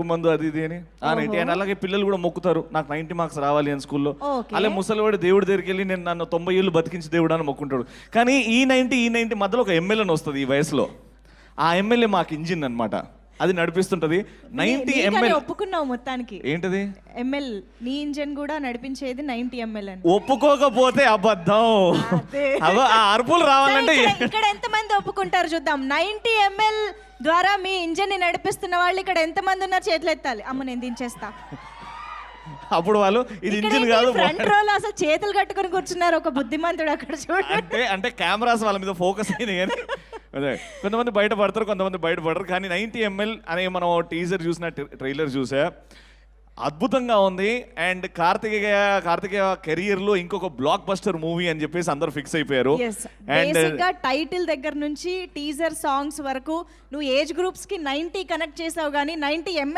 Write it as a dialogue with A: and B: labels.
A: మందు అది ఇది అని 90 అని అలాగే పిల్లలు కూడా మొక్కుతారు నాకు 90 మార్క్స్ రావాలి అని స్కూల్లో. అలా ముసలివాడు దేవుడి దగ్గరికి వెళ్ళి నేను నన్ను 90 ఏళ్ళు బతికించి దేవుడు అని మొక్కుంటాడు. కానీ ఈ 90 మధ్యలో ఒక ఎమ్మెల్యే వస్తుంది ఈ వయసులో. ఆ ఎమ్మెల్యే మాకు ఇంజిన్ అన్నమాట, అది నడిపిస్తుంటది. 90 ఎంఎల్
B: ఒప్పుకున్నావు మొత్తానికి.
A: ఏంటది?
B: ఎంఎల్ నీ ఇంజిన్ కూడా నడిపించేది 90 ఎంఎల్ అని.
A: ఒప్పుకోకపోతే అబద్ధం. ఆ అరుపులు రావాలంటే
B: ఇక్కడ ఎంత మంది ఒప్పుకుంటారు చూద్దాం. 90 ఎంఎల్ ద్వారా మీ ఇంజిన్ ని నడిపిస్తున్న వాళ్ళు ఇక్కడ ఎంత మంది ఉన్నారు? చేతులు ఎత్తాలి. అమ్మ నేను దించేస్తా.
A: అప్పుడు వాళ్ళు ఇది ఇంజిన్ కాదు,
B: ఫ్రంట్ రోలో అసలు చేతులు కట్టుకొని కూర్చున్నారు ఒక బుద్ధిమంతుడు అక్కడ చూడండి.
A: అంటే కెమెరాస్ వాళ్ళ మీద ఫోకస్ అయినాయి. కానీ అదే కొంతమంది బయటపడతారు, కొంతమంది బయటపడరు. కానీ 90 ఎంఎల్ అనే మనం టీజర్ చూసిన ట్రైలర్ చూసా, అద్భుతంగా ఉంది. అండ్ కార్తికేయ కెరియర్ లో ఇంకొక బ్లాక్ బస్టర్ మూవీ అని చెప్పేసి అందరూ ఫిక్స్ అయిపోయారు.
B: అండ్ టైటిల్ దగ్గర నుంచి టీజర్ సాంగ్స్ వరకు నువ్వు ఏజ్ గ్రూప్స్ కి 90 కనెక్ట్ చేసావు, కానీ 90 ఎంఎల్